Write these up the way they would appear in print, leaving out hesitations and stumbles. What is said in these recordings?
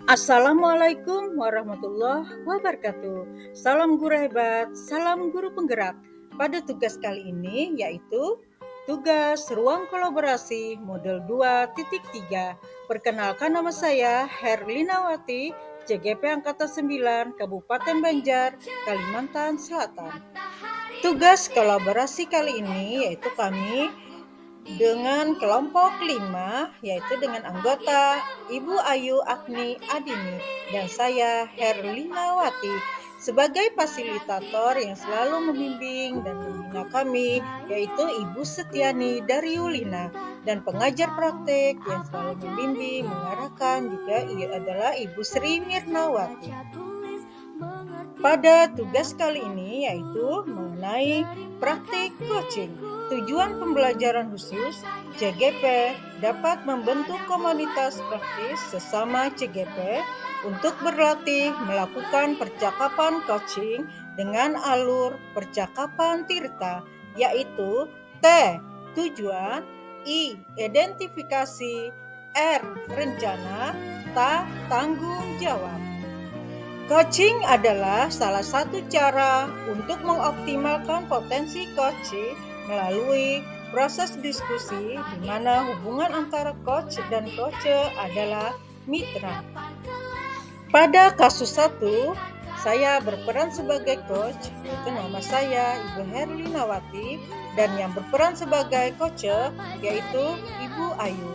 Assalamualaikum warahmatullahi wabarakatuh. Salam guru hebat, salam guru penggerak. Pada tugas kali ini yaitu tugas ruang kolaborasi model 2.3. Perkenalkan, nama saya Herlinawati, CGP Angkatan 9, Kabupaten Banjar, Kalimantan Selatan. Tugas kolaborasi kali ini yaitu kami dengan kelompok 5, yaitu dengan anggota Ibu Ayu Agni Adini dan saya Herlinawati sebagai fasilitator yang selalu membimbing dan membina kami, yaitu Ibu Setiani dari Yulina, dan pengajar praktek yang selalu membimbing mengarahkan juga adalah Ibu Sri Mirnawati. Pada tugas kali ini yaitu mengenai praktik coaching. Tujuan pembelajaran khusus CGP dapat membentuk komunitas praktis sesama CGP untuk berlatih melakukan percakapan coaching dengan alur percakapan Tirta, yaitu T. Tujuan, I. Identifikasi, R. Rencana, T. Tanggung jawab. Coaching adalah salah satu cara untuk mengoptimalkan potensi coach melalui proses diskusi di mana hubungan antara coach dan coach adalah mitra. Pada kasus 1, saya berperan sebagai coach, yaitu nama saya Ibu Herlinawati, dan yang berperan sebagai coach yaitu Ibu Ayu.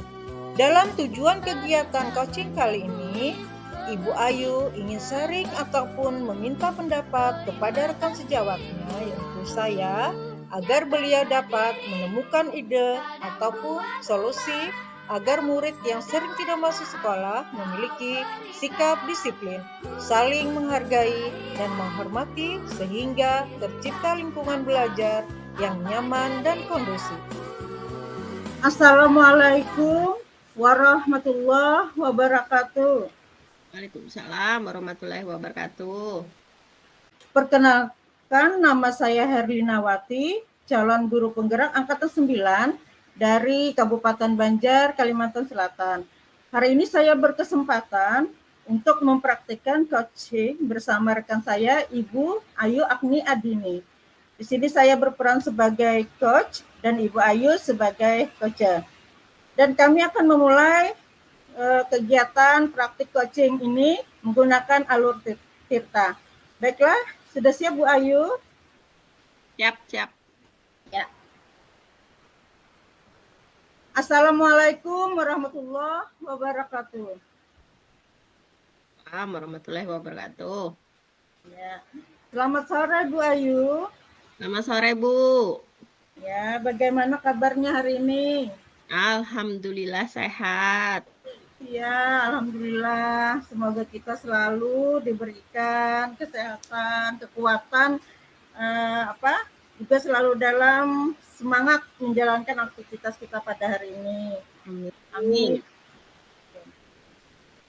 Dalam tujuan kegiatan coaching kali ini, Ibu Ayu ingin sharing ataupun meminta pendapat kepada rekan sejawatnya, yaitu saya, agar beliau dapat menemukan ide ataupun solusi agar murid yang sering tidak masuk sekolah memiliki sikap disiplin, saling menghargai dan menghormati sehingga tercipta lingkungan belajar yang nyaman dan kondusif. Assalamualaikum warahmatullahi wabarakatuh. Waalaikumsalam warahmatullahi wabarakatuh. Perkenalkan, nama saya Herlinawati, calon guru penggerak Angkatan 9 dari Kabupaten Banjar, Kalimantan Selatan. Hari ini saya berkesempatan untuk mempraktikkan coaching bersama rekan saya, Ibu Ayu Agni Adini. Di sini saya berperan sebagai coach dan Ibu Ayu sebagai coach. Dan kami akan memulai kegiatan praktik coaching ini menggunakan alur Tirta. Baiklah, sudah siap Bu Ayu? Siap. Ya. Assalamualaikum warahmatullahi wabarakatuh. Waalaikumsalam warahmatullahi wabarakatuh. Ya. Selamat sore Bu Ayu. Selamat sore Bu. Ya, bagaimana kabarnya hari ini? Alhamdulillah sehat. Ya, alhamdulillah. Semoga kita selalu diberikan kesehatan, kekuatan, juga selalu dalam semangat menjalankan aktivitas kita pada hari ini. Amin.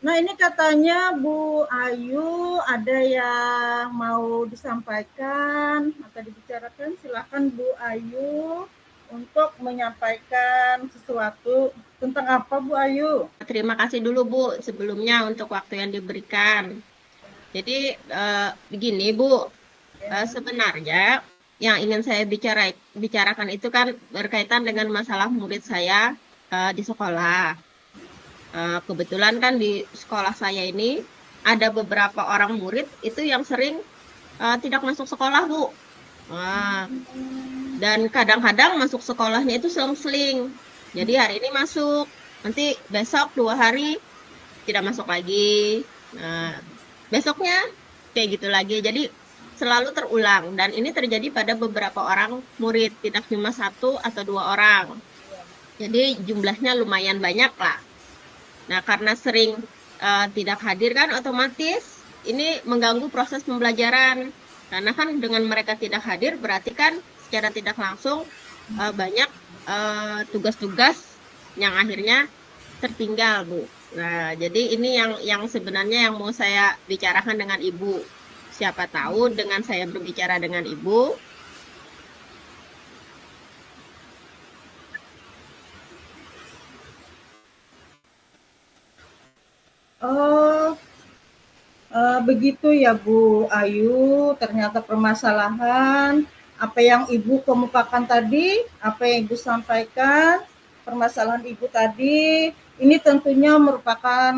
Nah, ini katanya Bu Ayu ada yang mau disampaikan atau dibicarakan. Silakan Bu Ayu untuk menyampaikan sesuatu. Tentang apa Bu Ayu? Terima kasih dulu Bu sebelumnya untuk waktu yang diberikan. Jadi begini Bu, sebenarnya yang ingin saya bicarakan itu kan berkaitan dengan masalah murid saya di sekolah. Kebetulan kan di sekolah saya ini ada beberapa orang murid itu yang sering tidak masuk sekolah Bu. Dan kadang-kadang masuk sekolahnya itu selang-seling. Jadi hari ini masuk, nanti besok 2 hari tidak masuk lagi. Besoknya kayak gitu lagi. Jadi selalu terulang. Dan ini terjadi pada beberapa orang murid, tidak cuma 1 atau 2 orang. Jadi jumlahnya lumayan banyak lah. Nah, karena sering tidak hadir kan otomatis ini mengganggu proses pembelajaran. Karena kan dengan mereka tidak hadir berarti kan secara tidak langsung banyak tugas-tugas yang akhirnya tertinggal Bu. Nah, jadi ini yang sebenarnya yang mau saya bicarakan dengan Ibu. Siapa tahu dengan saya berbicara dengan Ibu, Oh, begitu ya Bu Ayu, ternyata permasalahan apa yang Ibu kemukakan tadi, apa yang Ibu sampaikan, permasalahan Ibu tadi, ini tentunya merupakan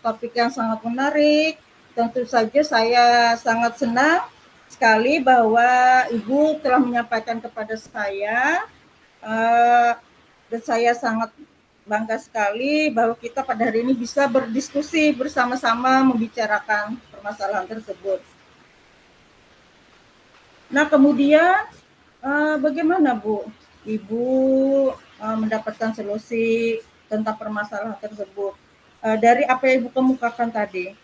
topik yang sangat menarik. Tentu saja saya sangat senang sekali bahwa Ibu telah menyampaikan kepada saya, dan saya sangat bangga sekali bahwa kita pada hari ini bisa berdiskusi bersama-sama membicarakan permasalahan tersebut. Nah, kemudian bagaimana Bu Ibu mendapatkan solusi tentang permasalahan tersebut dari apa yang Ibu kemukakan tadi?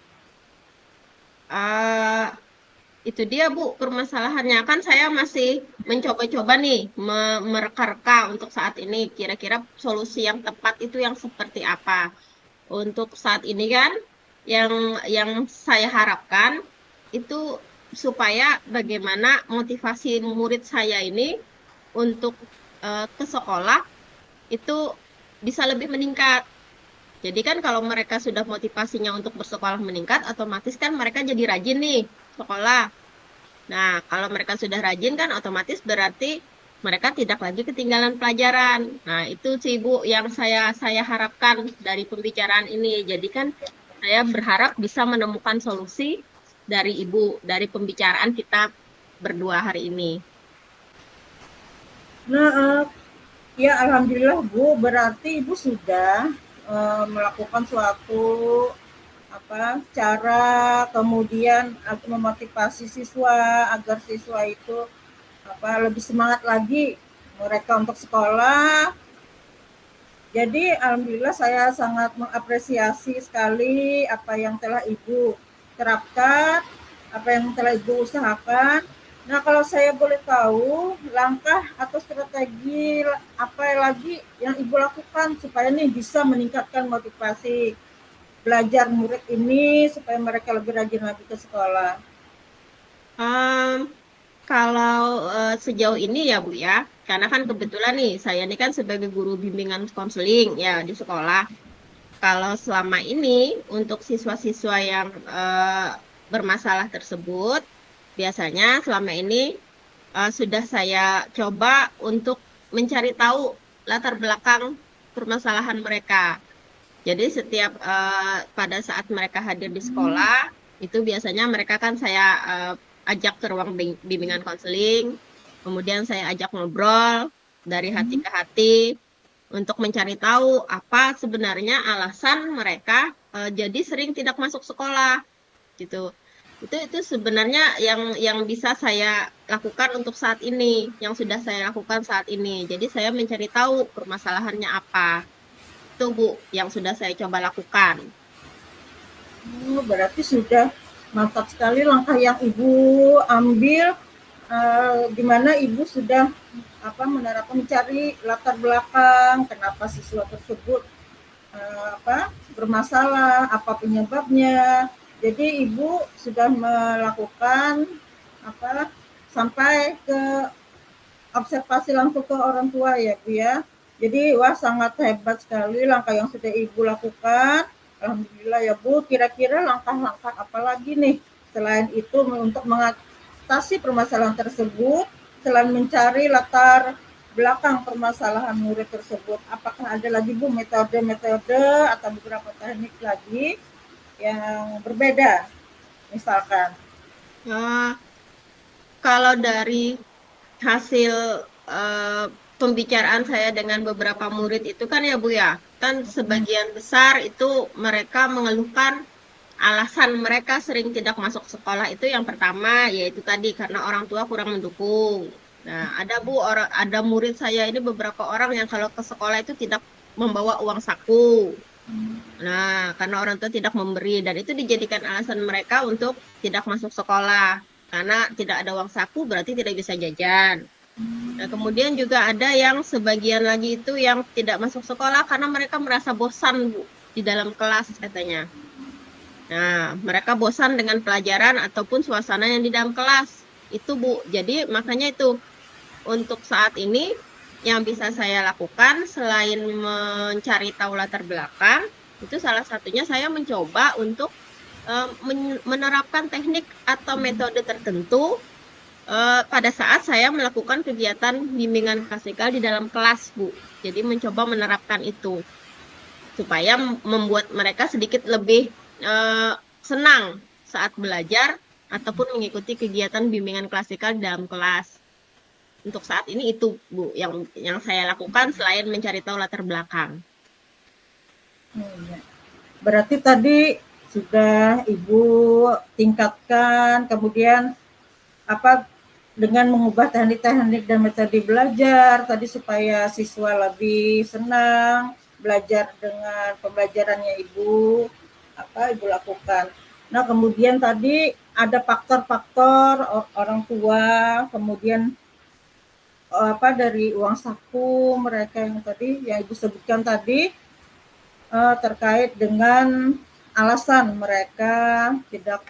Itu dia Bu permasalahannya, kan saya masih mencoba-coba nih mereka-reka untuk saat ini kira-kira solusi yang tepat itu yang seperti apa. Untuk saat ini kan yang saya harapkan itu supaya bagaimana motivasi murid saya ini untuk ke sekolah itu bisa lebih meningkat. Jadi kan kalau mereka sudah motivasinya untuk bersekolah meningkat, otomatis kan mereka jadi rajin nih sekolah. Nah, kalau mereka sudah rajin kan otomatis berarti mereka tidak lagi ketinggalan pelajaran. Nah, itu sih Bu yang saya harapkan dari pembicaraan ini. Jadi kan saya berharap bisa menemukan solusi dari Ibu, dari pembicaraan kita berdua hari ini. Nah, ya alhamdulillah Bu, berarti Ibu sudah melakukan suatu cara kemudian memotivasi siswa agar siswa itu lebih semangat lagi mereka untuk sekolah. Jadi alhamdulillah saya sangat mengapresiasi sekali apa yang telah Ibu terapkan, apa yang telah Ibu usahakan. Nah, kalau saya boleh tahu langkah atau strategi apa lagi yang Ibu lakukan supaya nih bisa meningkatkan motivasi belajar murid ini supaya mereka lebih rajin lagi ke sekolah? Kalau sejauh ini ya Bu ya, karena kan kebetulan nih saya ini kan sebagai guru bimbingan konseling ya di sekolah. Kalau selama ini untuk siswa-siswa yang bermasalah tersebut, biasanya selama ini sudah saya coba untuk mencari tahu latar belakang permasalahan mereka. Jadi setiap pada saat mereka hadir di sekolah, itu biasanya mereka kan saya ajak ke ruang bimbingan konseling, kemudian saya ajak ngobrol dari hati ke hati untuk mencari tahu apa sebenarnya alasan mereka jadi sering tidak masuk sekolah gitu. Itu sebenarnya yang bisa saya lakukan untuk saat ini, yang sudah saya lakukan saat ini. Jadi saya mencari tahu permasalahannya apa. Itu Bu yang sudah saya coba lakukan. Berarti sudah mantap sekali langkah yang Ibu ambil, di mana Ibu sudah menerapkan mencari latar belakang kenapa siswa tersebut bermasalah, apa penyebabnya. Jadi Ibu sudah melakukan sampai ke observasi langsung ke orang tua ya Bu ya. Jadi wah sangat hebat sekali langkah yang sudah Ibu lakukan. Alhamdulillah ya Bu. Kira-kira langkah-langkah apa lagi nih selain itu untuk mengatasi permasalahan tersebut, selain mencari latar belakang permasalahan murid tersebut? Apakah ada lagi Bu metode-metode atau beberapa teknik lagi yang berbeda misalkan? Kalau dari hasil pembicaraan saya dengan beberapa murid itu kan ya Bu ya, kan sebagian besar itu mereka mengeluhkan alasan mereka sering tidak masuk sekolah itu yang pertama yaitu tadi karena orang tua kurang mendukung. Nah, ada Bu, ada murid saya ini beberapa orang yang kalau ke sekolah itu tidak membawa uang saku. Nah, karena orang tua tidak memberi dan itu dijadikan alasan mereka untuk tidak masuk sekolah. Karena tidak ada uang saku berarti tidak bisa jajan. Nah, kemudian juga ada yang sebagian lagi itu yang tidak masuk sekolah karena mereka merasa bosan Bu di dalam kelas katanya. Nah, mereka bosan dengan pelajaran ataupun suasana yang di dalam kelas. Itu Bu. Jadi makanya itu untuk saat ini yang bisa saya lakukan selain mencari tahu latar belakang, itu salah satunya saya mencoba untuk menerapkan teknik atau metode tertentu pada saat saya melakukan kegiatan bimbingan klasikal di dalam kelas, Bu. Jadi mencoba menerapkan itu supaya membuat mereka sedikit lebih senang saat belajar ataupun mengikuti kegiatan bimbingan klasikal di dalam kelas. Untuk saat ini itu, Bu, yang saya lakukan selain mencari tahu latar belakang. Berarti tadi sudah Ibu tingkatkan, kemudian dengan mengubah teknik-teknik dan metode belajar tadi supaya siswa lebih senang belajar dengan pembelajarannya Ibu lakukan. Nah, kemudian tadi ada faktor-faktor orang tua, kemudian dari uang saku mereka yang tadi yang Ibu sebutkan tadi terkait dengan alasan mereka tidak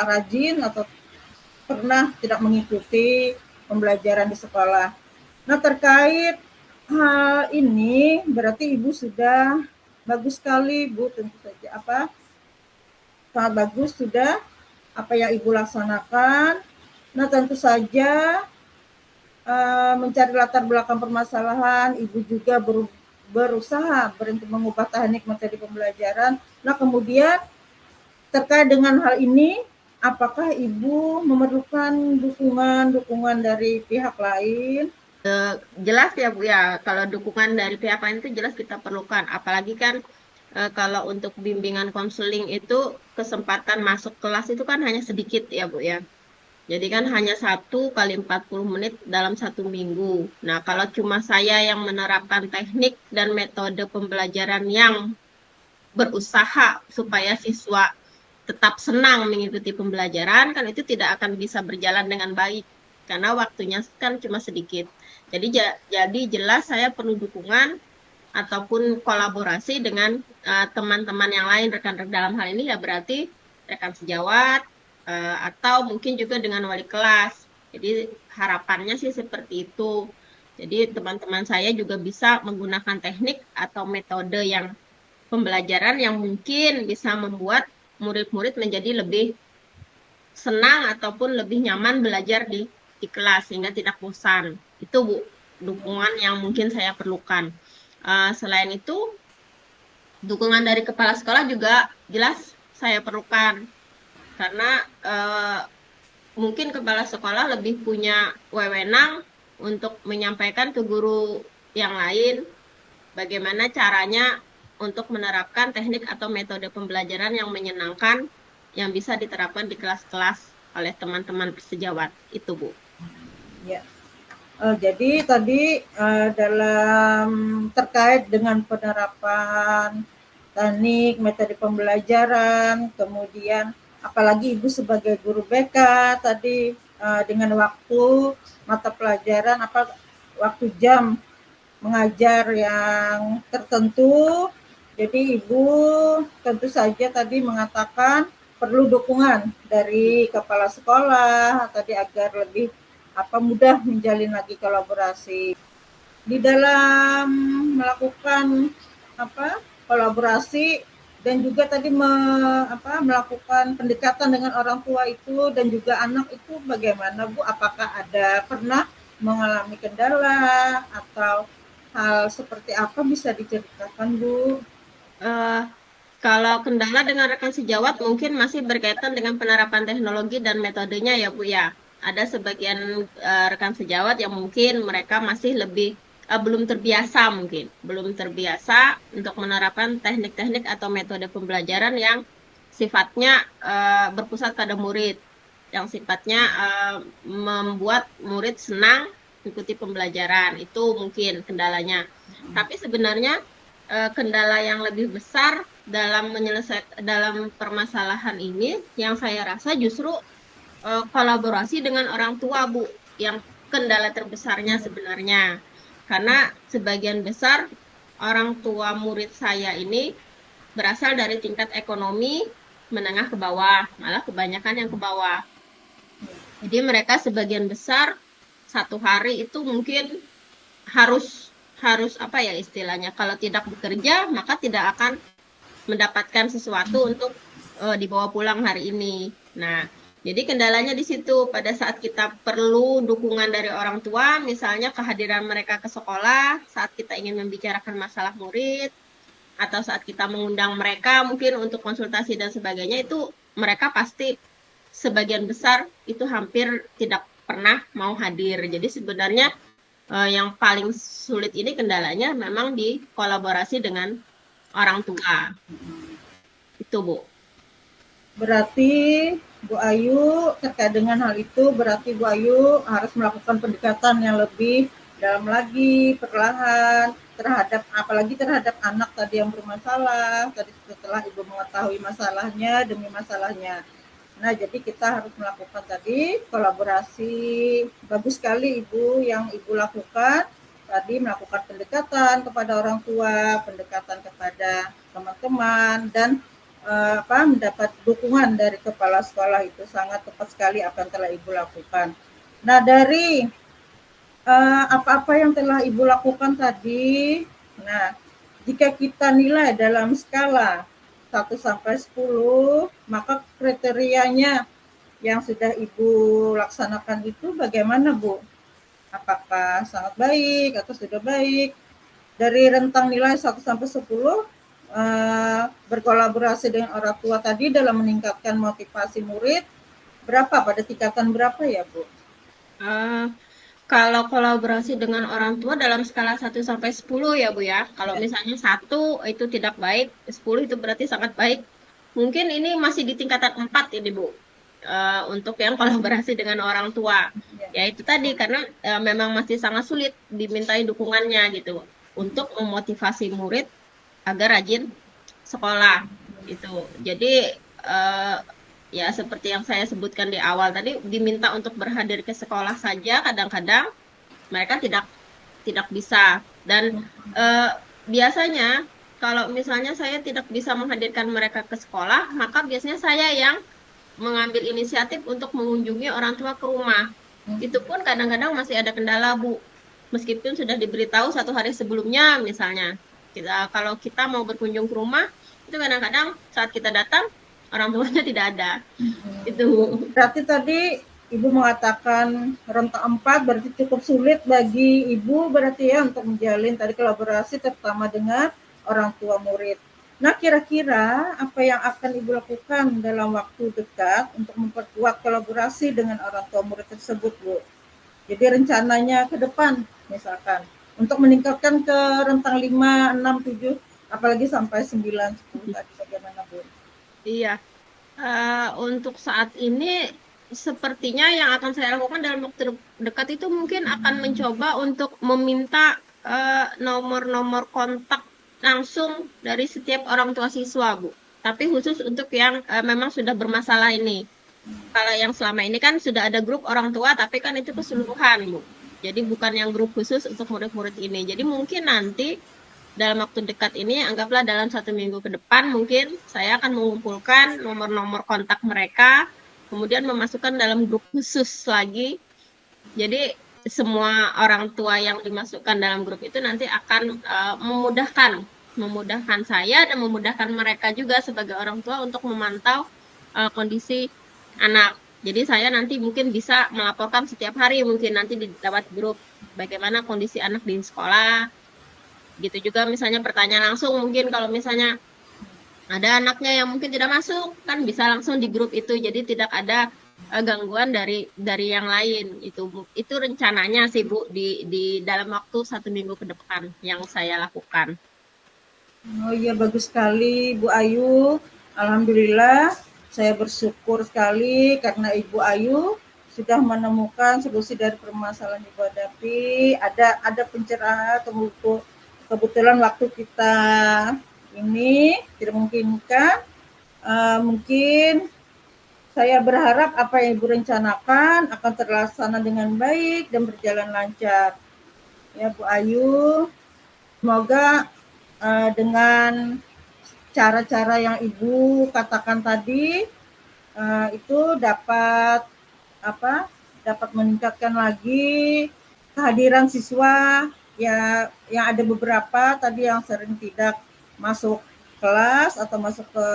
rajin atau pernah tidak mengikuti pembelajaran di sekolah. Nah, terkait hal ini berarti Ibu sudah bagus sekali, Bu, tentu saja sangat bagus sudah apa yang Ibu laksanakan. Nah, tentu saja mencari latar belakang permasalahan, Ibu juga berusaha untuk mengubah teknik metode pembelajaran. Nah, kemudian terkait dengan hal ini, apakah Ibu memerlukan dukungan dari pihak lain? Jelas ya, Bu, ya. Kalau dukungan dari pihak lain itu jelas kita perlukan. Apalagi kan kalau untuk bimbingan konseling itu kesempatan masuk kelas itu kan hanya sedikit ya, Bu, ya. Jadi kan hanya 1 kali 40 menit dalam 1 minggu. Nah, kalau cuma saya yang menerapkan teknik dan metode pembelajaran yang berusaha supaya siswa tetap senang mengikuti pembelajaran, kan itu tidak akan bisa berjalan dengan baik. Karena waktunya kan cuma sedikit. Jadi jelas saya perlu dukungan ataupun kolaborasi dengan teman-teman yang lain, rekan-rekan dalam hal ini ya berarti rekan sejawat, atau mungkin juga dengan wali kelas. Jadi harapannya sih seperti itu. Jadi teman-teman saya juga bisa menggunakan teknik atau metode yang pembelajaran yang mungkin bisa membuat murid-murid menjadi lebih senang ataupun lebih nyaman belajar di kelas sehingga tidak bosan. Itu, Bu, dukungan yang mungkin saya perlukan. Selain itu, dukungan dari kepala sekolah juga jelas saya perlukan. Karena mungkin kepala sekolah lebih punya wewenang untuk menyampaikan ke guru yang lain bagaimana caranya untuk menerapkan teknik atau metode pembelajaran yang menyenangkan yang bisa diterapkan di kelas-kelas oleh teman-teman sejawat. Itu, Bu. Ya. Jadi tadi dalam terkait dengan penerapan teknik, metode pembelajaran, kemudian apalagi Ibu sebagai guru BK tadi dengan waktu mata pelajaran waktu jam mengajar yang tertentu. Jadi Ibu tentu saja tadi mengatakan perlu dukungan dari kepala sekolah tadi agar lebih mudah menjalin lagi kolaborasi. Di dalam melakukan kolaborasi dan juga tadi melakukan pendekatan dengan orang tua itu dan juga anak itu bagaimana, Bu? Apakah ada pernah mengalami kendala atau hal seperti apa bisa diceritakan, Bu? Kalau kendala dengan rekan sejawat mungkin masih berkaitan dengan penerapan teknologi dan metodenya ya, Bu, ya. Ada sebagian rekan sejawat yang mungkin mereka masih belum terbiasa untuk menerapkan teknik-teknik atau metode pembelajaran yang sifatnya berpusat pada murid, yang sifatnya membuat murid senang mengikuti pembelajaran. Itu mungkin kendalanya. Tapi sebenarnya kendala yang lebih besar dalam permasalahan ini yang saya rasa justru kolaborasi dengan orang tua, Bu, yang kendala terbesarnya sebenarnya. Karena sebagian besar orang tua murid saya ini berasal dari tingkat ekonomi menengah ke bawah, malah kebanyakan yang ke bawah. Jadi mereka sebagian besar 1 hari itu mungkin harus istilahnya, kalau tidak bekerja maka tidak akan mendapatkan sesuatu untuk dibawa pulang hari ini. Nah, jadi kendalanya di situ pada saat kita perlu dukungan dari orang tua, misalnya kehadiran mereka ke sekolah, saat kita ingin membicarakan masalah murid, atau saat kita mengundang mereka mungkin untuk konsultasi dan sebagainya, itu mereka pasti sebagian besar itu hampir tidak pernah mau hadir. Jadi sebenarnya yang paling sulit ini kendalanya memang di kolaborasi dengan orang tua. Itu, Bu. Berarti Bu Ayu terkait dengan hal itu, berarti Bu Ayu harus melakukan pendekatan yang lebih dalam lagi, perlahan, terhadap apalagi terhadap anak tadi yang bermasalah, tadi setelah Ibu mengetahui masalahnya demi masalahnya. Nah, jadi kita harus melakukan tadi kolaborasi. Bagus sekali Ibu yang Ibu lakukan, tadi melakukan pendekatan kepada orang tua, pendekatan kepada teman-teman, dan mendapat dukungan dari kepala sekolah. Itu sangat tepat sekali apa yang telah Ibu lakukan. Nah, dari apa-apa yang telah Ibu lakukan tadi, nah, jika kita nilai dalam skala 1 sampai 10, maka kriterianya yang sudah Ibu laksanakan itu bagaimana, Bu? Apakah sangat baik atau sudah baik? Dari rentang nilai 1 sampai 10, berkolaborasi dengan orang tua tadi dalam meningkatkan motivasi murid, berapa, pada tingkatan berapa ya, Bu? Kalau kolaborasi dengan orang tua dalam skala 1 sampai 10 ya, Bu ya. Kalau misalnya 1 itu tidak baik, 10 itu berarti sangat baik. Mungkin ini masih di tingkatan 4 ini, Bu. Untuk yang kolaborasi dengan orang tua. Ya itu tadi, karena memang masih sangat sulit dimintai dukungannya gitu untuk memotivasi murid agar rajin sekolah itu. Jadi ya seperti yang saya sebutkan di awal tadi, diminta untuk berhadir ke sekolah saja kadang-kadang mereka tidak bisa. Dan biasanya kalau misalnya saya tidak bisa menghadirkan mereka ke sekolah, maka biasanya saya yang mengambil inisiatif untuk mengunjungi orang tua ke rumah. Itu pun kadang-kadang masih ada kendala, Bu. Meskipun sudah diberitahu 1 hari sebelumnya misalnya. Kalau kita mau berkunjung ke rumah, itu kadang-kadang saat kita datang, orang tuanya tidak ada. Itu. Berarti tadi Ibu mengatakan rentang 4, berarti cukup sulit bagi Ibu berarti ya untuk menjalin tadi kolaborasi terutama dengan orang tua murid. Nah, kira-kira apa yang akan Ibu lakukan dalam waktu dekat untuk memperkuat kolaborasi dengan orang tua murid tersebut, Bu? Jadi rencananya ke depan misalkan untuk meningkatkan ke rentang 5, 6, 7, apalagi sampai 9, 10 tadi, bagaimana, Bu? Iya. Untuk saat ini sepertinya yang akan saya lakukan dalam waktu dekat itu mungkin akan mencoba untuk meminta nomor-nomor kontak langsung dari setiap orang tua siswa, Bu. Tapi khusus untuk yang memang sudah bermasalah ini. Kalau yang selama ini kan sudah ada grup orang tua, tapi kan itu keseluruhan, Bu. Jadi bukan yang grup khusus untuk murid-murid ini. Jadi mungkin nanti dalam waktu dekat ini, anggaplah dalam 1 minggu ke depan, mungkin saya akan mengumpulkan nomor-nomor kontak mereka, kemudian memasukkan dalam grup khusus lagi. Jadi semua orang tua yang dimasukkan dalam grup itu nanti akan memudahkan saya dan memudahkan mereka juga sebagai orang tua untuk memantau kondisi anak. Jadi saya nanti mungkin bisa melaporkan setiap hari, mungkin nanti lewat grup bagaimana kondisi anak di sekolah. Gitu juga misalnya pertanyaan langsung, mungkin kalau misalnya ada anaknya yang mungkin tidak masuk, kan bisa langsung di grup itu, jadi tidak ada gangguan dari yang lain. Itu rencananya sih, Bu, di dalam waktu 1 minggu ke depan yang saya lakukan. Oh iya, bagus sekali Bu Ayu. Alhamdulillah, saya bersyukur sekali karena Ibu Ayu sudah menemukan solusi dari permasalahan Ibu hadapi. Ada pencerahan, kebetulan waktu kita ini tidak memungkinkan. Mungkin saya berharap apa yang Ibu rencanakan akan terlaksana dengan baik dan berjalan lancar. Ya Bu Ayu, semoga dengan cara-cara yang Ibu katakan tadi itu dapat meningkatkan lagi kehadiran siswa ya, yang ada beberapa tadi yang sering tidak masuk kelas atau masuk ke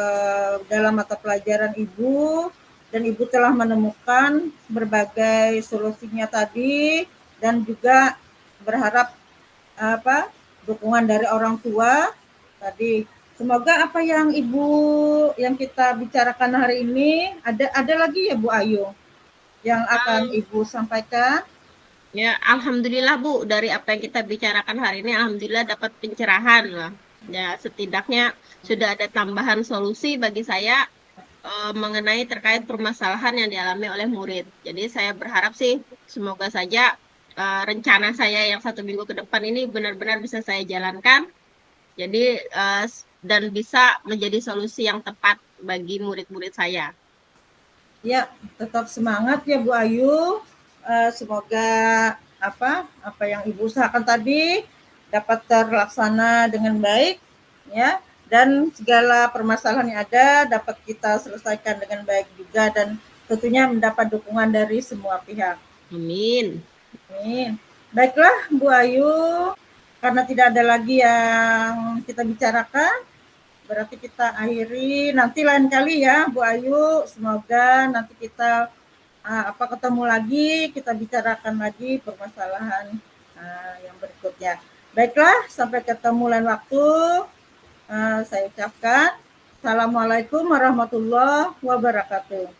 dalam mata pelajaran Ibu, dan Ibu telah menemukan berbagai solusinya tadi, dan juga berharap dukungan dari orang tua tadi. Semoga apa yang yang kita bicarakan hari ini, ada lagi ya Bu Ayu yang akan Ibu sampaikan? Ya, alhamdulillah Bu, dari apa yang kita bicarakan hari ini, alhamdulillah dapat pencerahan lah. Ya, setidaknya sudah ada tambahan solusi bagi saya mengenai terkait permasalahan yang dialami oleh murid. Jadi saya berharap sih, semoga saja rencana saya yang 1 minggu ke depan ini benar-benar bisa saya jalankan. Jadi dan bisa menjadi solusi yang tepat bagi murid-murid saya. Ya, tetap semangat ya Bu Ayu. Semoga apa yang Ibu usahakan tadi dapat terlaksana dengan baik, ya, dan segala permasalahan yang ada dapat kita selesaikan dengan baik juga, dan tentunya mendapat dukungan dari semua pihak. Amin. Amin. Baiklah Bu Ayu, karena tidak ada lagi yang kita bicarakan, berarti kita akhiri nanti lain kali ya Bu Ayu. Semoga nanti kita ketemu lagi, kita bicarakan lagi permasalahan yang berikutnya. Baiklah, sampai ketemu lain waktu. Saya ucapkan Assalamualaikum warahmatullahi wabarakatuh.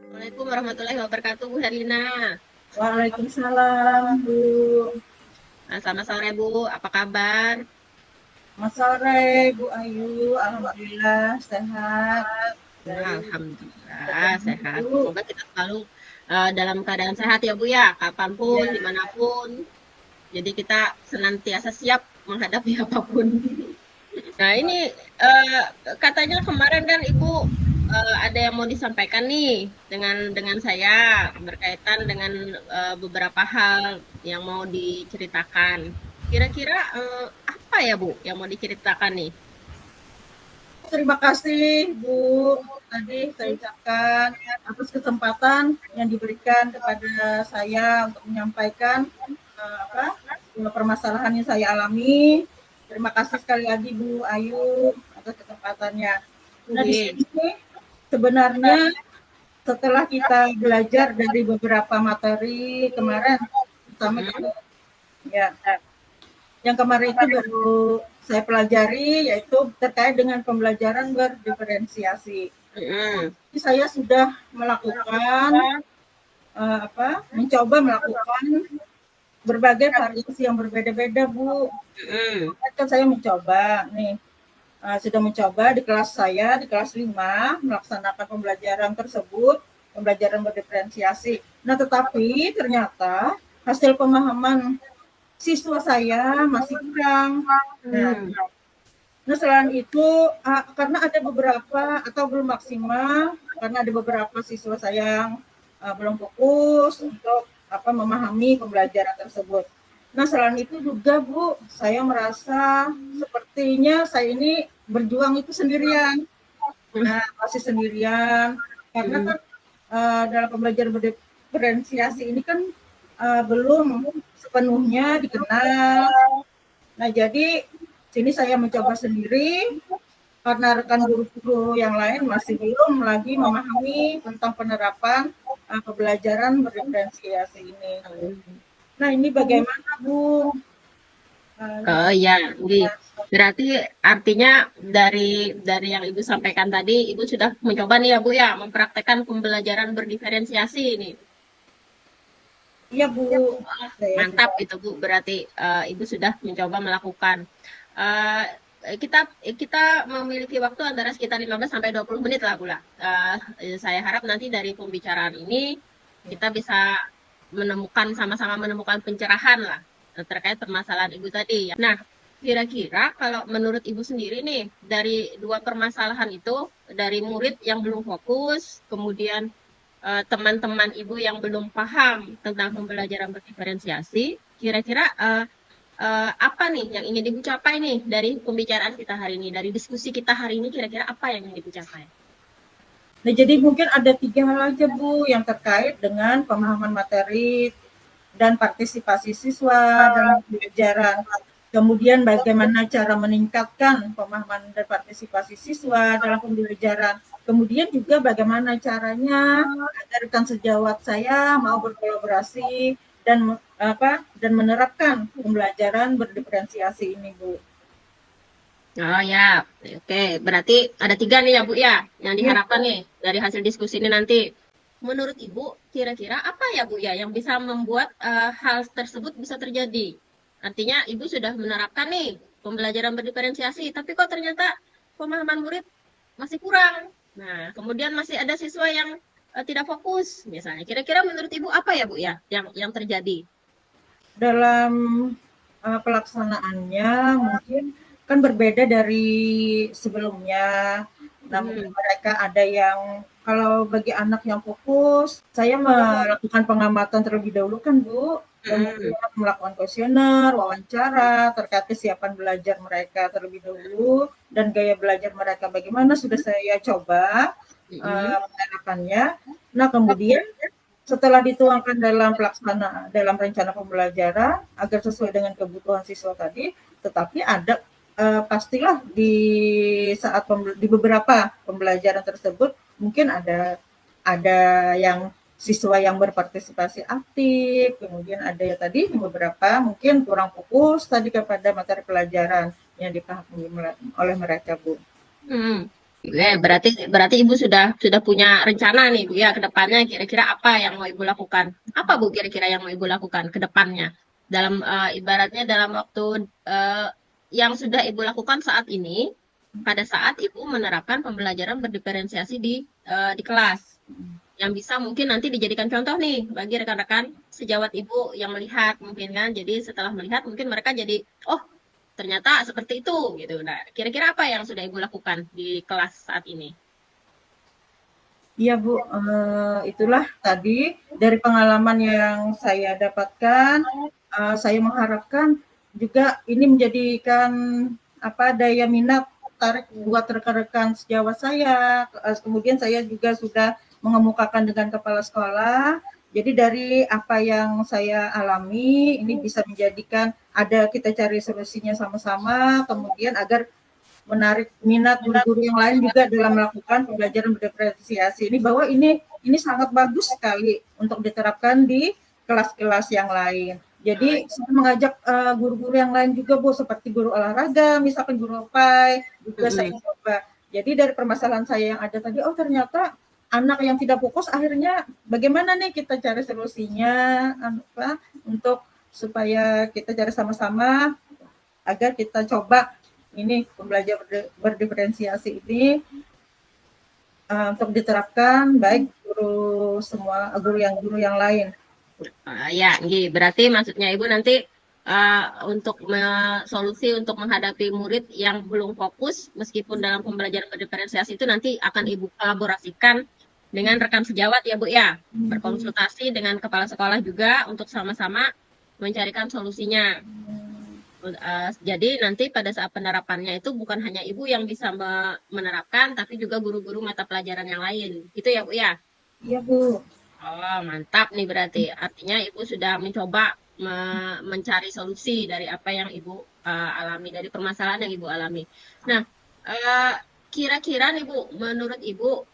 Assalamualaikum warahmatullahi wabarakatuh, Bu Herlina. Waalaikumsalam, Bu. Selamat sore, Bu. Apa kabar? Selamat sore, Bu Ayu. Alhamdulillah sehat. Alhamdulillah sehat. Semoga kita selalu dalam keadaan sehat ya Bu ya, kapanpun, dimanapun. Jadi kita senantiasa siap menghadapi apapun. Nah ini katanya kemarin kan Ibu ada yang mau disampaikan nih dengan saya berkaitan dengan beberapa hal yang mau diceritakan. Kira-kira apa ya Bu yang mau diceritakan nih? Terima kasih Bu, tadi saya ucapkan atas kesempatan yang diberikan kepada saya untuk menyampaikan permasalahan yang saya alami. Terima kasih sekali lagi Bu Ayu atas kesempatannya. Nah, di sini sebenarnya setelah kita belajar dari beberapa materi kemarin, terutama ya, yang kemarin itu baru saya pelajari, yaitu terkait dengan pembelajaran berdiferensiasi. Jadi saya sudah melakukan mencoba melakukan berbagai variasi yang berbeda-beda Bu. Kan saya mencoba nih, sudah mencoba di kelas saya, di kelas 5, melaksanakan pembelajaran tersebut, pembelajaran berdiferensiasi. Nah, tetapi ternyata hasil pemahaman siswa saya masih kurang. Nah, selain itu, karena ada beberapa atau belum maksimal, karena ada beberapa siswa saya yang belum fokus untuk memahami pembelajaran tersebut. Nah, selain itu juga Bu, saya merasa sepertinya saya ini berjuang itu sendirian. Nah, masih sendirian, karena kan dalam pembelajaran berdiferensiasi ini kan belum sepenuhnya dikenal. Nah, jadi sini saya mencoba sendiri, karena rekan guru-guru yang lain masih belum lagi memahami tentang penerapan pembelajaran berdiferensiasi ini. Nah, ini bagaimana Bu? Ya, berarti artinya dari yang Ibu sampaikan tadi, Ibu sudah mencoba nih ya Bu ya, mempraktekkan pembelajaran berdiferensiasi ini. Iya Bu. Mantap itu Bu, berarti Ibu sudah mencoba melakukan. Kita memiliki waktu antara sekitar 15 sampai 20 menit lah Bu lah. Saya harap nanti dari pembicaraan ini kita bisa sama-sama menemukan pencerahan lah terkait permasalahan Ibu tadi. Nah, kira-kira kalau menurut Ibu sendiri nih, dari dua permasalahan itu, dari murid yang belum fokus, kemudian teman-teman Ibu yang belum paham tentang pembelajaran berdiferensiasi, kira-kira apa nih yang ingin Ibu capai nih dari pembicaraan kita hari ini, dari diskusi kita hari ini, kira-kira apa yang ingin Ibu capai? Nah, jadi mungkin ada 3 hal aja Bu yang terkait dengan pemahaman materi dan partisipasi siswa dalam pembelajaran. Kemudian bagaimana cara meningkatkan pemahaman dan partisipasi siswa dalam pembelajaran. Kemudian juga bagaimana caranya agar rekan sejawat saya mau berkolaborasi dan menerapkan pembelajaran berdiferensiasi ini, Bu. Oh ya, oke. Berarti ada 3 nih ya Bu ya, yang Iya, diharapkan nih dari hasil diskusi ini nanti. Menurut Ibu, kira-kira apa ya Bu ya yang bisa membuat hal tersebut bisa terjadi? Artinya Ibu sudah menerapkan nih pembelajaran berdiferensiasi, tapi kok ternyata pemahaman murid masih kurang. Nah, kemudian masih ada siswa yang tidak fokus misalnya. Kira-kira menurut Ibu apa ya Bu ya yang terjadi? dalam pelaksanaannya mungkin kan berbeda dari sebelumnya. Nah, mungkin mereka ada yang kalau bagi anak yang fokus, saya melakukan pengamatan terlebih dahulu kan Bu, kemudian melakukan kuesioner, wawancara terkait kesiapan belajar mereka terlebih dahulu dan gaya belajar mereka bagaimana sudah saya coba menerapkannya. Nah, kemudian setelah dituangkan dalam rencana pembelajaran agar sesuai dengan kebutuhan siswa tadi, tetapi ada pastilah di beberapa pembelajaran tersebut mungkin ada yang siswa yang berpartisipasi aktif, kemudian ada ya tadi beberapa mungkin kurang fokus tadi kepada materi pelajaran yang dipahami oleh mereka, Bu. Berarti Ibu sudah punya rencana nih Bu ya ke depannya kira-kira apa yang mau Ibu lakukan? Apa Bu kira-kira yang mau Ibu lakukan ke depannya? Dalam ibaratnya dalam waktu yang sudah Ibu lakukan saat ini pada saat Ibu menerapkan pembelajaran berdiferensiasi di kelas. Yang bisa mungkin nanti dijadikan contoh nih bagi rekan-rekan sejawat Ibu yang melihat mungkin kan. Jadi setelah melihat mungkin mereka jadi oh ternyata seperti itu gitu. Nah, kira-kira apa yang sudah Ibu lakukan di kelas saat ini? Iya Bu, itulah tadi dari pengalaman yang saya dapatkan, saya mengharapkan juga ini menjadikan daya minat tarik buat rekan-rekan sejawat saya. Kemudian saya juga sudah mengemukakan dengan kepala sekolah. Jadi dari apa yang saya alami ini bisa menjadikan kita cari solusinya sama-sama, kemudian agar menarik minat guru-guru yang lain juga dalam melakukan pembelajaran berdiferensiasi ini bahwa ini sangat bagus sekali untuk diterapkan di kelas-kelas yang lain. Jadi saya mengajak guru-guru yang lain juga Bu, seperti guru olahraga, misalkan guru OPAI, juga saya coba. Jadi dari permasalahan saya yang ada tadi, oh ternyata anak yang tidak fokus akhirnya bagaimana nih kita cari solusinya untuk supaya kita cari sama-sama agar kita coba ini pembelajaran berdiferensiasi ini untuk diterapkan baik guru yang lain. Ya, berarti maksudnya Ibu nanti untuk solusi untuk menghadapi murid yang belum fokus meskipun dalam pembelajaran berdiferensiasi itu nanti akan Ibu kolaborasikan dengan rekan sejawat ya Bu ya, berkonsultasi dengan kepala sekolah juga untuk sama-sama mencarikan solusinya. Jadi nanti pada saat penerapannya itu bukan hanya Ibu yang bisa menerapkan, tapi juga guru-guru mata pelajaran yang lain. Gitu ya Bu ya? Iya Bu. Oh mantap nih berarti. Artinya Ibu sudah mencoba mencari solusi dari apa yang Ibu alami, dari permasalahan yang Ibu alami. Nah, kira-kira nih Bu, menurut Ibu,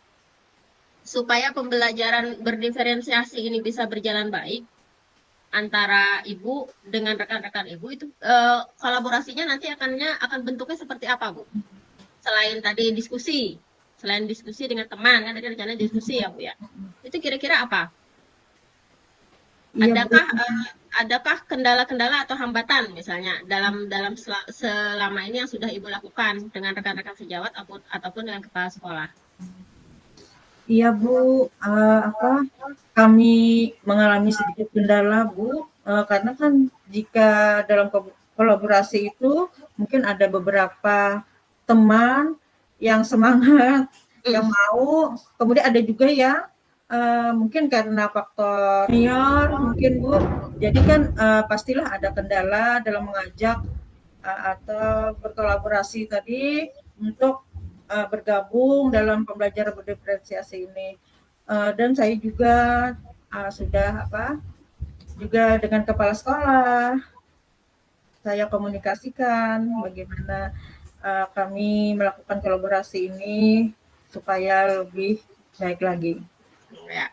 supaya pembelajaran berdiferensiasi ini bisa berjalan baik, antara Ibu dengan rekan-rekan Ibu itu kolaborasinya nanti akan bentuknya seperti apa Bu? Selain diskusi dengan teman kan tadi rencananya diskusi ya Bu ya. Itu kira-kira apa? Iya, adakah kendala-kendala atau hambatan misalnya dalam selama ini yang sudah Ibu lakukan dengan rekan-rekan sejawat ataupun dengan kepala sekolah? Iya Bu, kami mengalami sedikit kendala Bu, karena kan jika dalam kolaborasi itu mungkin ada beberapa teman yang semangat, yang mau, kemudian ada juga yang mungkin karena faktor senior mungkin Bu, jadi kan pastilah ada kendala dalam mengajak atau berkolaborasi tadi untuk bergabung dalam pembelajaran berdiferensiasi ini. Dan saya juga sudah juga dengan kepala sekolah saya komunikasikan bagaimana kami melakukan kolaborasi ini supaya lebih baik lagi. Ya,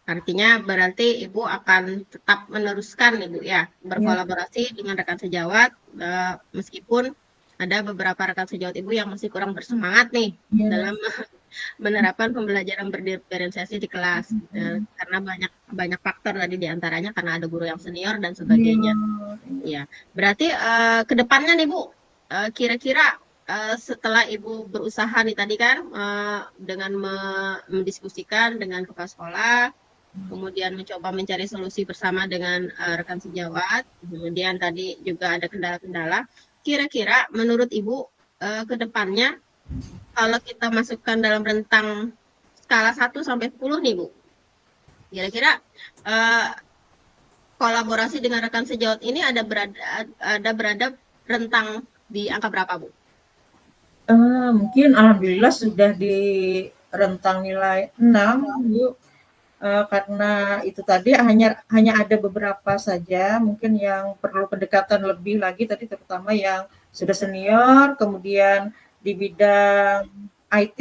artinya berarti Ibu akan tetap meneruskan Ibu ya, berkolaborasi dengan rekan sejawat, meskipun ada beberapa rekan sejawat Ibu yang masih kurang bersemangat nih dalam menerapkan pembelajaran berdiferensiasi di kelas, karena banyak faktor tadi diantaranya karena ada guru yang senior dan sebagainya. Ya, berarti ke depannya nih Bu, kira-kira setelah Ibu berusaha nih tadi kan dengan mendiskusikan dengan kepala sekolah, kemudian mencoba mencari solusi bersama dengan rekan sejawat, kemudian tadi juga ada kendala-kendala. Kira-kira menurut Ibu ke depannya kalau kita masukkan dalam rentang skala 1 sampai 10 nih Bu, kira-kira kolaborasi dengan rekan sejawat ini ada berada rentang di angka berapa Bu? Mungkin alhamdulillah sudah di rentang nilai 6 Bu, karena itu tadi hanya ada beberapa saja mungkin yang perlu pendekatan lebih lagi tadi, terutama yang sudah senior, kemudian di bidang IT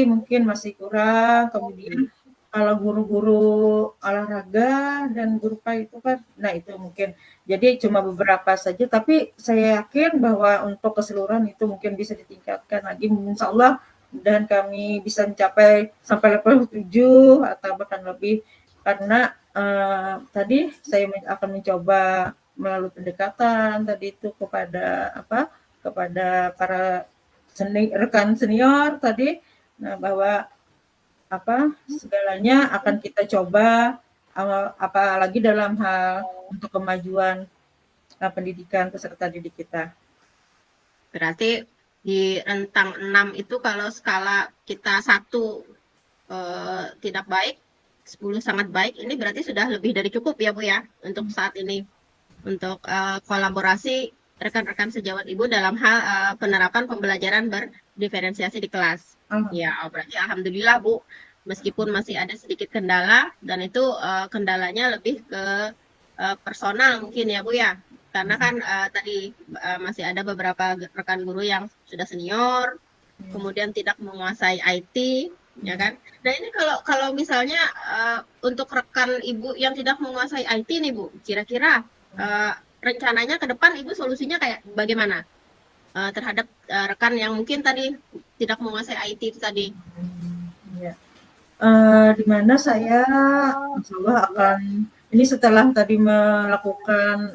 mungkin masih kurang, kemudian kalau guru-guru olahraga dan guru PAI itu kan, nah itu mungkin jadi cuma beberapa saja, tapi saya yakin bahwa untuk keseluruhan itu mungkin bisa ditingkatkan lagi, insya Allah, dan kami bisa mencapai sampai level 7 atau bahkan lebih, karena tadi saya akan mencoba melalui pendekatan tadi itu kepada para rekan senior tadi, nah bahwa segalanya akan kita coba, apalagi dalam hal untuk kemajuan pendidikan peserta didik kita. Berarti di rentang 6 itu kalau skala kita 1 tidak baik, 10 sangat baik, ini berarti sudah lebih dari cukup ya Bu ya untuk saat ini, untuk kolaborasi rekan-rekan sejawat Ibu dalam hal penerapan pembelajaran berdiferensiasi di kelas. Ya, berarti alhamdulillah Bu, meskipun masih ada sedikit kendala dan itu kendalanya lebih ke personal mungkin ya Bu ya, karena kan tadi masih ada beberapa rekan guru yang sudah senior, kemudian tidak menguasai IT, ya kan? Nah ini kalau misalnya untuk rekan Ibu yang tidak menguasai IT nih Bu, kira-kira rencananya ke depan Ibu solusinya kayak bagaimana terhadap rekan yang mungkin tadi tidak menguasai IT itu tadi? Ya. Di mana saya insya Allah akan ini setelah tadi melakukan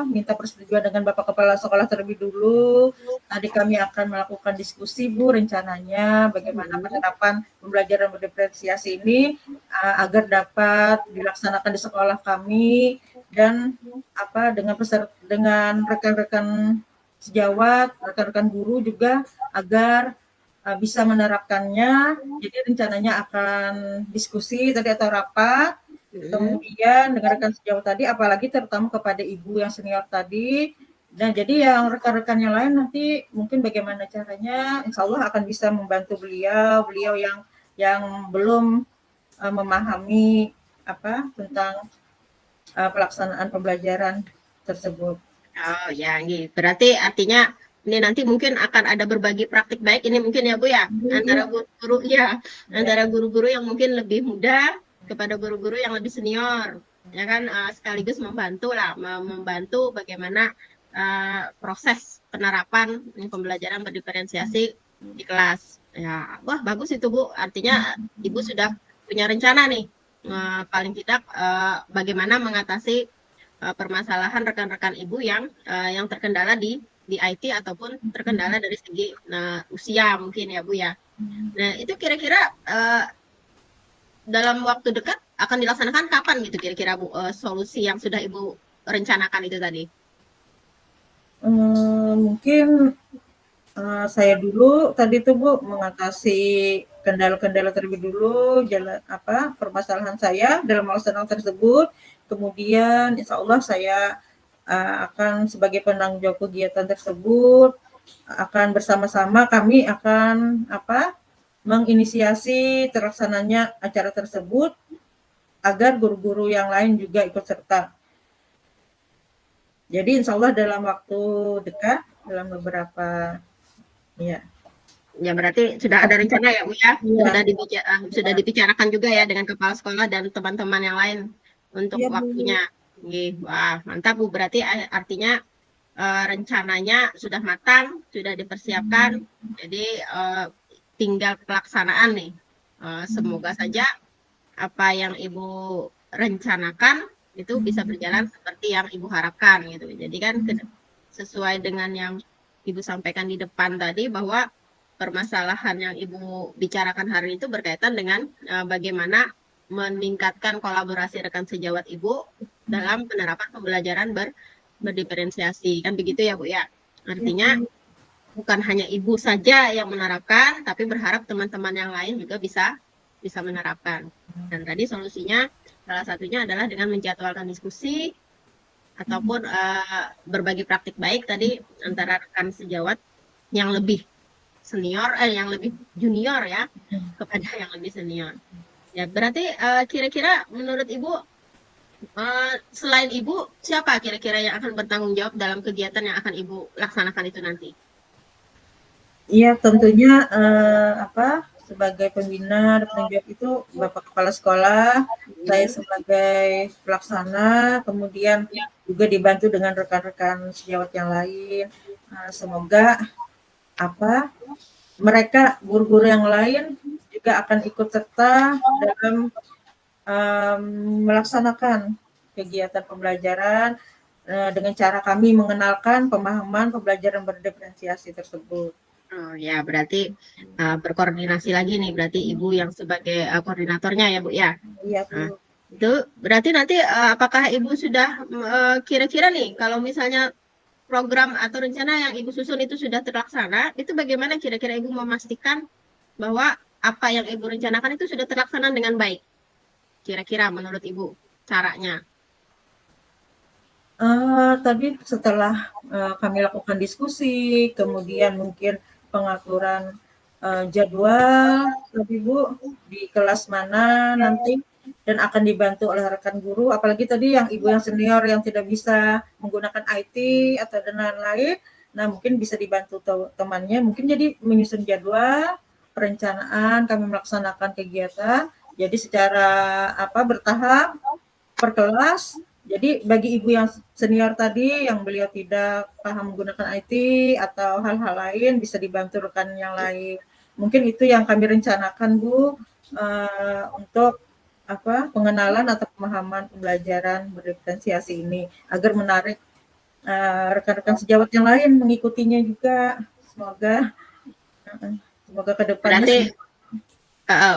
minta persetujuan dengan Bapak Kepala Sekolah terlebih dulu. Tadi kami akan melakukan diskusi Bu rencananya bagaimana penerapan pembelajaran berdiferensiasi ini agar dapat dilaksanakan di sekolah kami dan dengan rekan-rekan sejawat, rekan-rekan guru juga agar bisa menerapkannya. Jadi rencananya akan diskusi tadi atau rapat, kemudian dengan rekan sejawat tadi, apalagi terutama kepada ibu yang senior tadi. Nah, jadi yang rekan-rekan yang lain nanti mungkin bagaimana caranya, insya Allah akan bisa membantu beliau yang belum memahami tentang pelaksanaan pembelajaran tersebut. Oh ya, gitu. Berarti artinya ini nanti mungkin akan ada berbagi praktik baik ini mungkin ya Bu ya, antara guru-guru ya, antara guru-guru yang mungkin lebih muda kepada guru-guru yang lebih senior, ya kan, sekaligus membantu bagaimana proses penerapan pembelajaran berdiferensiasi di kelas. Ya, wah bagus itu Bu. Artinya Ibu sudah punya rencana nih, paling tidak bagaimana mengatasi permasalahan rekan-rekan Ibu yang terkendala di IT ataupun terkendala dari segi usia mungkin ya Bu ya. Nah itu kira-kira dalam waktu dekat akan dilaksanakan kapan gitu kira-kira Bu solusi yang sudah Ibu rencanakan itu tadi? Mungkin saya dulu tadi tuh Bu mengatasi kendala-kendala terlebih dulu, permasalahan saya dalam melaksanakan tersebut. Kemudian insya Allah saya akan sebagai penanggung jawab kegiatan tersebut. akan bersama-sama kami akan menginisiasi terlaksananya acara tersebut agar guru-guru yang lain juga ikut serta. Jadi insya Allah dalam waktu dekat, dalam beberapa Ya berarti sudah ada rencana ya Bu ya, ya. sudah dibicarakan juga ya dengan kepala sekolah dan teman-teman yang lain untuk Ya, waktunya. Wah mantap Bu, berarti artinya rencananya sudah matang, sudah dipersiapkan, jadi tinggal pelaksanaan nih. Semoga saja apa yang Ibu rencanakan itu bisa berjalan seperti yang Ibu harapkan gitu. Jadi kan sesuai dengan yang Ibu sampaikan di depan tadi bahwa permasalahan yang Ibu bicarakan hari itu berkaitan dengan bagaimana meningkatkan kolaborasi rekan sejawat Ibu dalam penerapan pembelajaran berdiferensiasi. Kan begitu ya Bu ya? Artinya bukan hanya Ibu saja yang menerapkan, tapi berharap teman-teman yang lain juga bisa menerapkan. Dan tadi solusinya salah satunya adalah dengan menjadwalkan diskusi ataupun berbagi praktik baik tadi antara rekan sejawat yang lebih senior, yang lebih junior ya, kepada yang lebih senior. Ya berarti kira-kira menurut Ibu selain Ibu siapa kira-kira yang akan bertanggung jawab dalam kegiatan yang akan Ibu laksanakan itu nanti? Iya tentunya sebagai pembina dan penunjuk itu Bapak Kepala Sekolah, saya sebagai pelaksana, kemudian juga dibantu dengan rekan-rekan sejawat yang lain. Semoga mereka guru-guru yang lain juga akan ikut serta dalam melaksanakan kegiatan pembelajaran dengan cara kami mengenalkan pemahaman pembelajaran berdiferensiasi tersebut. Oh ya, berarti berkoordinasi lagi nih, berarti Ibu yang sebagai koordinatornya ya Bu ya? Iya Bu. Itu berarti nanti apakah Ibu sudah kira-kira nih kalau misalnya program atau rencana yang Ibu susun itu sudah terlaksana, itu bagaimana kira-kira Ibu memastikan bahwa apa yang Ibu rencanakan itu sudah terlaksana dengan baik? Kira-kira menurut Ibu caranya? Tadi setelah kami lakukan diskusi, kemudian mungkin pengaturan jadwal, Bu, di kelas mana nanti dan akan dibantu oleh rekan guru, apalagi tadi yang ibu yang senior yang tidak bisa menggunakan IT atau dan lain-lain, nah mungkin bisa dibantu temannya, mungkin jadi menyusun jadwal, perencanaan, kami melaksanakan kegiatan, jadi secara bertahap per kelas. Jadi bagi ibu yang senior tadi yang beliau tidak paham menggunakan IT atau hal-hal lain bisa dibantu rekan yang lain. Mungkin itu yang kami rencanakan Bu untuk pengenalan atau pemahaman pembelajaran berdiferensiasi ini agar menarik rekan-rekan sejawat yang lain mengikutinya juga. Semoga ke depannya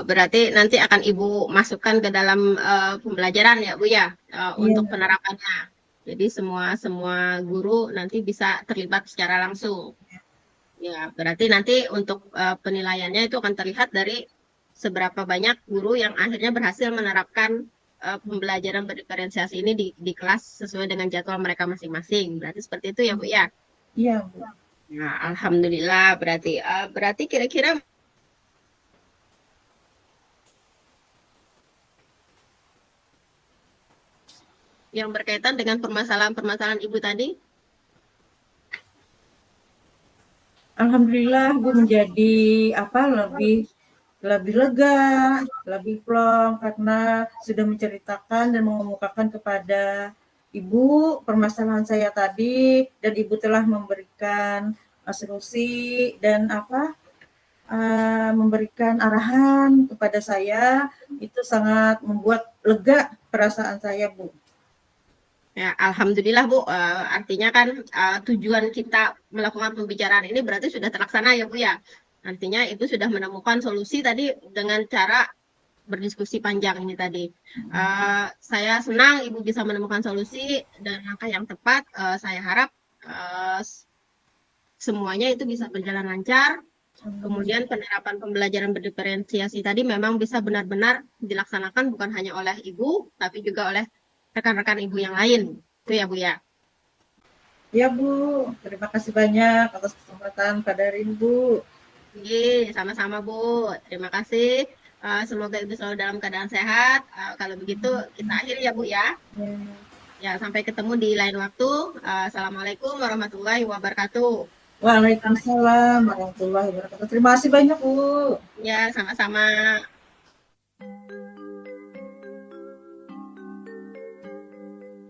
berarti nanti akan Ibu masukkan ke dalam pembelajaran ya Bu ya untuk penerapannya. Jadi semua guru nanti bisa terlibat secara langsung. Ya, berarti nanti untuk penilaiannya itu akan terlihat dari seberapa banyak guru yang akhirnya berhasil menerapkan pembelajaran berdiferensiasi ini di kelas sesuai dengan jadwal mereka masing-masing. Berarti seperti itu ya Bu ya? Iya Bu. Nah, alhamdulillah berarti kira-kira yang berkaitan dengan permasalahan-permasalahan Ibu tadi? Alhamdulillah Bu menjadi lebih lega, lebih plong karena sudah menceritakan dan mengemukakan kepada Ibu permasalahan saya tadi dan Ibu telah memberikan solusi dan memberikan arahan kepada saya, itu sangat membuat lega perasaan saya Bu. Ya, alhamdulillah Bu, artinya kan tujuan kita melakukan pembicaraan ini berarti sudah terlaksana ya Bu ya. Artinya Ibu sudah menemukan solusi tadi dengan cara berdiskusi panjang ini tadi. Saya senang Ibu bisa menemukan solusi dan langkah yang tepat. Saya harap semuanya itu bisa berjalan lancar. Kemudian penerapan pembelajaran berdiferensiasi tadi memang bisa benar-benar dilaksanakan bukan hanya oleh Ibu, tapi juga oleh rekan-rekan Ibu yang lain. Itu ya Bu ya. Ya Bu, terima kasih banyak atas kesempatan Kadarin Bu. Iya, sama-sama Bu. Terima kasih. Semoga Ibu selalu dalam keadaan sehat. Kalau begitu kita akhiri ya Bu ya. Ya. Ya, sampai ketemu di lain waktu. Assalamualaikum warahmatullahi wabarakatuh. Waalaikumsalam warahmatullahi wabarakatuh. Terima kasih banyak Bu. Ya, sama-sama.